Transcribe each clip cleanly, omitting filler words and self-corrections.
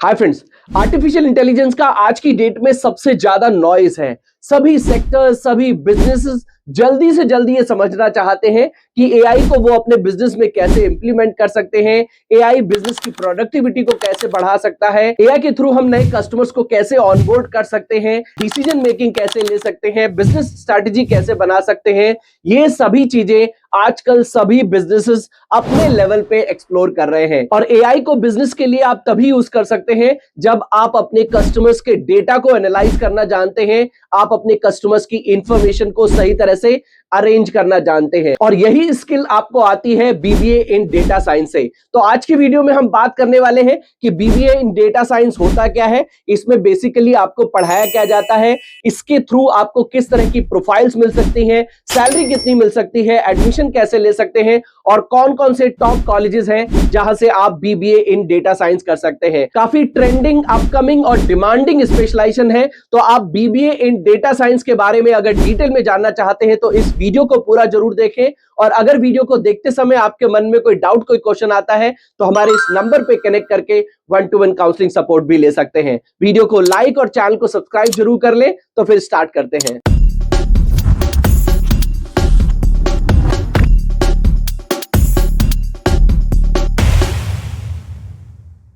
Hi friends, artificial intelligence का आज की डेट में सबसे ज्यादा नॉइज है। सभी सेक्टर्स, सभी बिजनेसेस जल्दी से जल्दी ये समझना चाहते हैं कि एआई को वो अपने बिजनेस में कैसे इंप्लीमेंट कर सकते हैं, एआई बिजनेस की प्रोडक्टिविटी को कैसे बढ़ा सकता है, एआई के थ्रू हम नए कस्टमर्स को कैसे ऑनबोर्ड कर सकते हैं, डिसीजन मेकिंग कैसे ले सकते हैं, बिजनेस स्ट्रैटेजी कैसे बना सकते हैं। ये सभी चीजें आजकल सभी बिजनेसेस अपने लेवल पे एक्सप्लोर कर रहे हैं और एआई को बिजनेस के लिए आप तभी यूज कर सकते हैं जब आप अपने कस्टमर्स के डेटा को एनालाइज करना जानते हैं, आप अपने कस्टमर्स की इंफॉर्मेशन को सही तरह से अरेंज करना जानते हैं और यही स्किल आपको आती है बीबीए इन डेटा साइंस से। तो आज की वीडियो में हम बात करने वाले हैं कि बीबीए इन डेटा साइंस होता क्या है, इसमें बेसिकली आपको पढ़ाया क्या जाता है, इसके थ्रू आपको किस तरह की प्रोफाइल्स मिल सकती हैं, सैलरी कितनी मिल सकती है, एडमिशन कैसे ले सकते हैं और कौन कौन से टॉप कॉलेजेस हैं जहां से आप बीबीए इन डेटा साइंस कर सकते हैं। काफी ट्रेंडिंग, अपकमिंग और डिमांडिंग स्पेशलाइजेशन है। तो आप बीबीए इन डेटा साइंस के बारे में अगर डिटेल में जानना चाहते हैं तो इस वीडियो को पूरा जरूर देखें और अगर वीडियो को देखते समय आपके मन में कोई डाउट, कोई क्वेश्चन आता है तो हमारे इस नंबर पे कनेक्ट करके 1-to-1 काउंसलिंग सपोर्ट भी ले सकते हैं। वीडियो को लाइक और चैनल को सब्सक्राइब जरूर कर लें। तो फिर स्टार्ट करते हैं।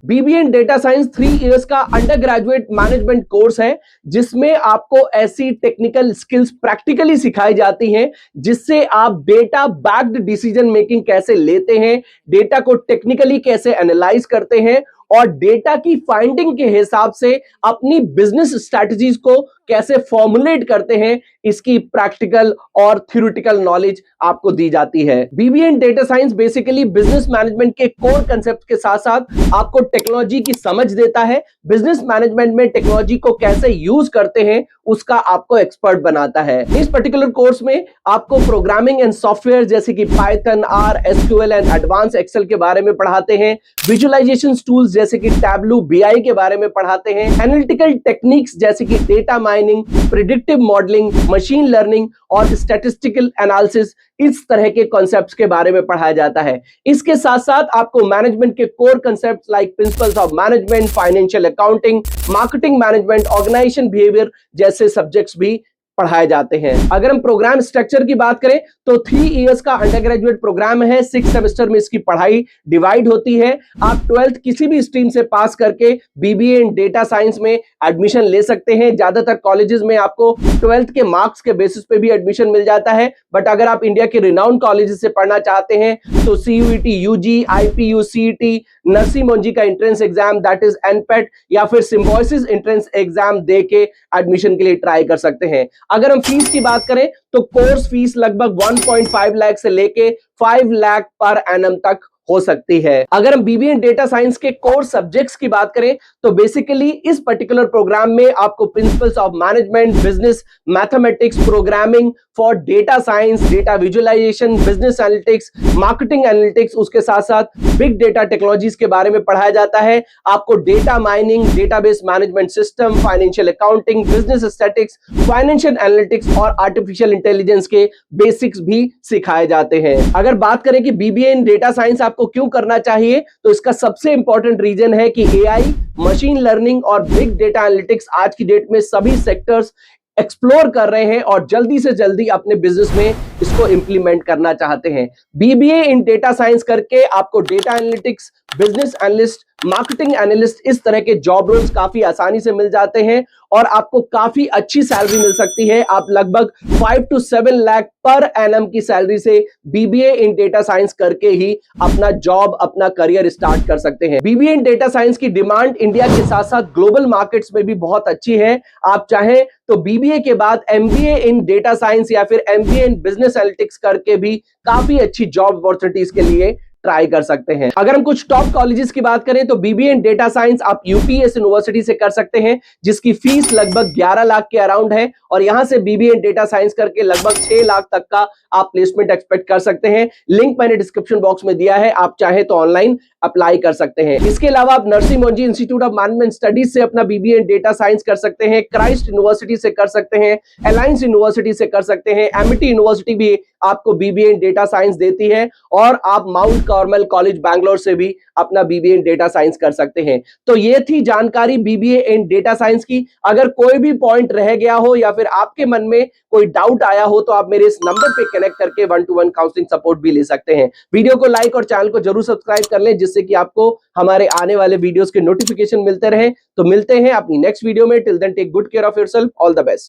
BBA in data science 3 years का अंडर ग्रेजुएट मैनेजमेंट कोर्स है जिसमें आपको ऐसी टेक्निकल स्किल्स प्रैक्टिकली सिखाई जाती हैं जिससे आप डेटा बैक्ड डिसीजन मेकिंग कैसे लेते हैं, डेटा को टेक्निकली कैसे एनालाइज करते हैं और डेटा की फाइंडिंग के हिसाब से अपनी बिजनेस स्ट्रैटेजीज को कैसे फॉर्मुलेट करते हैं, इसकी प्रैक्टिकल और थ्योरेटिकल नॉलेज आपको दी जाती है। BBA in data science basically business management के कोर कांसेप्ट के साथ साथ आपको टेक्नोलॉजी की समझ देता है। बिजनेस मैनेजमेंट में टेक्नोलॉजी को कैसे यूज करते हैं उसका आपको एक्सपर्ट बनाता है। इस पर्टिकुलर कोर्स में आपको प्रोग्रामिंग एंड सॉफ्टवेयर जैसे कि Python, R, SQL and advance Excel के बारे में पढ़ाते हैं। विजुअलाइजेशन टूल्स जैसे कि टैबलू, बीआई के बारे में पढ़ाते हैं। एनालिटिकल टेक्निक्स जैसे कि data mining, predictive modelling, machine learning और स्टैटिस्टिकल एनालिसिस, इस तरह के कॉन्सेप्ट्स के बारे में पढ़ाया जाता है। इसके साथ साथ आपको मैनेजमेंट के core concepts like principles of management, financial accounting, marketing management, organisation behaviour जैसे सब्जेक्ट्स भी पढ़ाए जाते हैं। अगर हम प्रोग्राम स्ट्रक्चर की बात करें तो 3 इयर्स का अंडर ग्रेजुएट प्रोग्राम है। 6 सेमेस्टर में इसकी पढ़ाई डिवाइड होती है। आप 12th किसी भी स्ट्रीम से पास करके बीबीए इन डेटा साइंस में एडमिशन ले सकते हैं। ज्यादातर कॉलेजेस में आपको 12th के मार्क्स के बेसिस पे भी एडमिशन मिल जाता है, बट अगर आप इंडिया के रिनाउंड कॉलेजेस से पढ़ना चाहते हैं तो CUET, UG, IPU, CET, Narsee Monjee का entrance exam that is NPAT या फिर सिम्बोसिस एंट्रेंस एग्जाम देके एडमिशन के लिए ट्राई कर सकते हैं। अगर हम फीस की बात करें तो कोर्स फीस लगभग 1.5 लाख से लेके 5 लाख पर एनम तक हो सकती है। अगर हम बीबीए इन डेटा साइंस के कोर सब्जेक्ट्स की बात करें तो बेसिकली इस पर्टिकुलर प्रोग्राम में आपको principles of management, business mathematics, programming for data science, data visualisation, business analytics, marketing analytics, उसके साथ साथ बिग डेटा टेक्नोलॉजीज के बारे में पढ़ाया जाता है। आपको data mining, database management system, financial accounting, business statistics, financial analytics और आर्टिफिशियल इंटेलिजेंस के बेसिक्स भी सिखाए जाते हैं। अगर बात करें कि बीबीए इन डेटा साइंस आपको क्यों करना चाहिए तो इसका सबसे इंपॉर्टेंट रीजन है कि एआई, मशीन लर्निंग और बिग डेटा एनालिटिक्स आज की डेट में सभी सेक्टर्स एक्सप्लोर कर रहे हैं और जल्दी से जल्दी अपने बिजनेस में इसको इंप्लीमेंट करना चाहते हैं। बीबीए इन डेटा साइंस करके आपको data analytics, business analyst, marketing analyst, इस तरह के जॉब रोल्स काफी आसानी से मिल जाते हैं और आपको काफी अच्छी सैलरी मिल सकती है। आप लगभग 5 to 7 लाख पर एनम की सैलरी से बीबीए इन डेटा साइंस करके ही अपना जॉब, अपना करियर स्टार्ट कर सकते हैं। बीबीए इन डेटा साइंस की डिमांड इंडिया के साथ साथ ग्लोबल मार्केट्स में भी बहुत अच्छी है। आप चाहें तो बीबीए के बाद एमबीए इन डेटा साइंस या फिर एमबीए इन बिजनेस एनालिटिक्स करके भी काफी अच्छी जॉब अपॉर्चुनिटीज के लिए ट्राई कर सकते हैं। अगर हम कुछ टॉप कॉलेजेस की बात करें तो बीबीए इन डेटा साइंस आप यूपीएस यूनिवर्सिटी से कर सकते हैं जिसकी फीस लगभग 11 लाख के अराउंड है और यहां से बीबीए इन डेटा साइंस करके लगभग 6 लाख तक का आप प्लेसमेंट एक्सपेक्ट कर सकते हैं। लिंक मैंने डिस्क्रिप्शन बॉक्स में दिया है, आप चाहे तो ऑनलाइन अप्लाई कर सकते हैं। इसके अलावा आप Narsi Monjee institute of management studies से अपना बीबीए इन डेटा साइंस कर सकते हैं, क्राइस्ट यूनिवर्सिटी से कर सकते हैं, अलायंस यूनिवर्सिटी से कर सकते हैं, एमिटी यूनिवर्सिटी भी आपको बीबीए इन डेटा साइंस देती है और आप माउंट कॉर्मेल कॉलेज बैंगलोर से भी अपना बीबीए इन डेटा साइंस कर सकते हैं। तो ये थी जानकारी बीबीए इन डेटा साइंस की। अगर कोई भी पॉइंट रह गया हो या फिर आपके मन में कोई डाउट आया हो तो आप मेरे इस नंबर पे कनेक्ट करके 1-to-1 काउंसलिंग सपोर्ट भी ले सकते हैं। वीडियो को लाइक और चैनल को जरूर सब्सक्राइब कर लें, जिससे कि आपको हमारे आने वाले वीडियोस के नोटिफिकेशन मिलते रहे। तो मिलते हैं अपनी नेक्स्ट वीडियो में। Till then take good care of yourself. All the best.